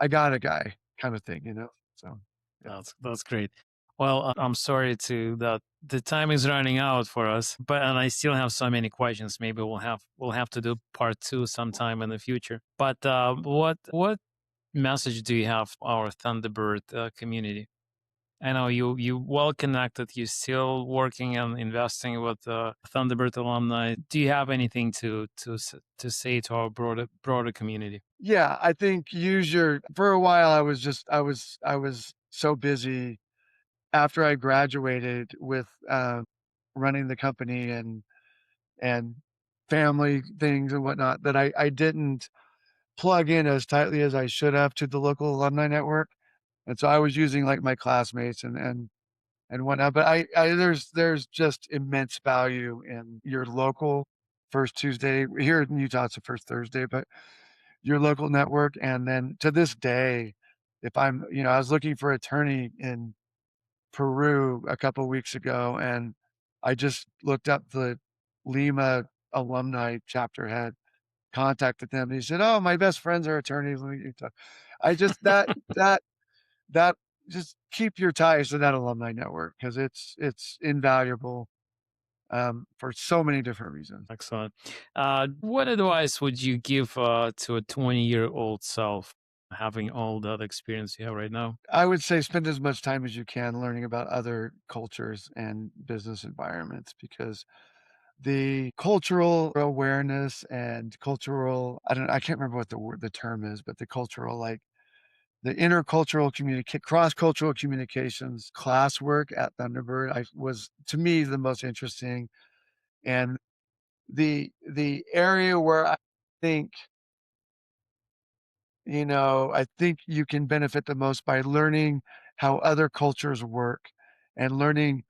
I got a guy kind of thing. So, yeah. That's great. Well, I'm sorry to that the time is running out for us, but and I still have so many questions. Maybe we'll have to do part two sometime in the future. But what message do you have for our Thunderbird community? I know you well connected. You're still working and investing with Thunderbird alumni. Do you have anything to say to our broader community? Yeah, I think for a while I was so busy after I graduated with, running the company and family things and whatnot that I didn't plug in as tightly as I should have to the local alumni network. And so I was using like my classmates and whatnot. But there's just immense value in your local first Tuesday. Here in Utah, it's the first Thursday, but your local network. And then to this day, if I was looking for an attorney in Peru a couple weeks ago and I just looked up Lima alumni chapter head contacted them. He said, "Oh, my best friends are attorneys. Let me talk." I just that just keep your ties to that alumni network because it's invaluable for so many different reasons. Excellent. What advice would you give to a 20-year-old self having all that experience you have right now? I would say spend as much time as you can learning about other cultures and business environments because the cultural awareness and cultural I can't remember what the term is, but the cultural, like, the intercultural cross-cultural communications classwork at Thunderbird, I was, to me, the most interesting, and the area where I think, I think you can benefit the most by learning how other cultures work and learning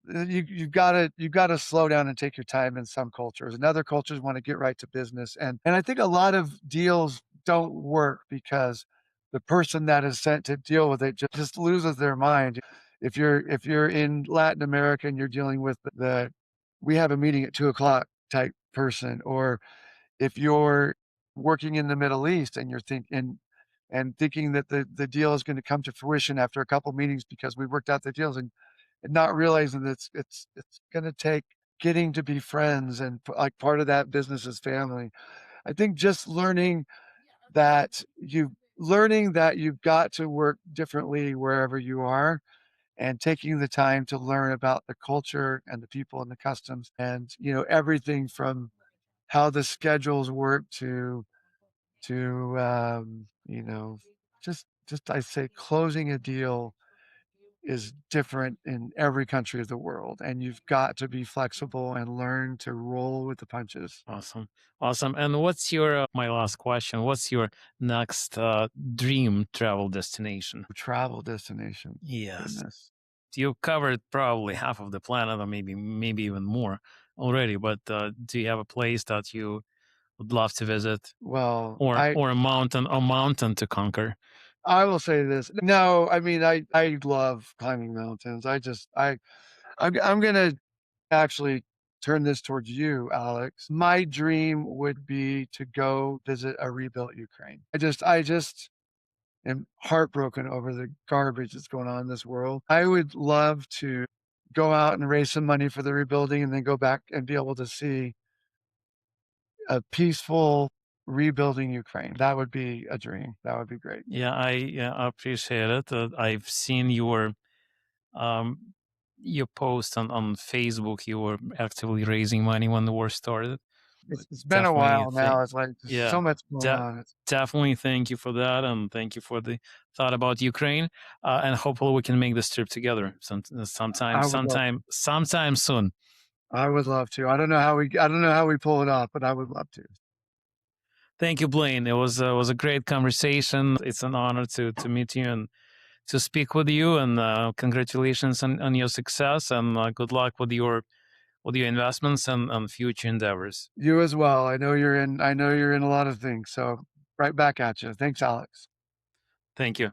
you gotta slow down and take your time in some cultures, and other cultures wanna get right to business, and I think a lot of deals don't work because the person that is sent to deal with it just loses their mind. If you're in Latin America and you're dealing with the "We have a meeting at 2 o'clock" type person, or if you're working in the Middle East and you're thinking that the deal is gonna come to fruition after a couple meetings because we worked out the deals, and not realizing that it's gonna take getting to be friends and like part of that business is family. I think just learning that you've got to work differently wherever you are, and taking the time to learn about the culture and the people and the customs and, everything from how the schedules work to just I say closing a deal is different in every country of the world, and you've got to be flexible and learn to roll with the punches. Awesome. Awesome. And what's your, my last question, what's your next dream travel destination? Travel destination, Yes. goodness. You've covered probably half of the planet or maybe even more already, but do you have a place that you would love to visit Well, or a mountain to conquer? I will say this. No, I mean, I love climbing mountains. I'm gonna actually turn this towards you, Alex. My dream would be to go visit a rebuilt Ukraine. I just am heartbroken over the garbage that's going on in this world. I would love to go out and raise some money for the rebuilding and then go back and be able to see a peaceful rebuilding Ukraine. That would be a dream. That would be great. Yeah, I appreciate it. I've seen um, your post on Facebook. You were actively raising money when the war started. It's been a Definitely while think, now. It's like there's yeah, so much going de- on. definitely thank you for that, and thank you for the thought about Ukraine. And hopefully we can make this trip together sometime, I would love sometime, sometime soon. I would love to. I don't know how we pull it off, but I would love to. Thank you, Blaine. It was a great conversation. It's an honor to meet you and to speak with you. And congratulations on your success, and good luck with your investments and future endeavors. You as well. I know you're in a lot of things. So right back at you. Thanks, Alex. Thank you.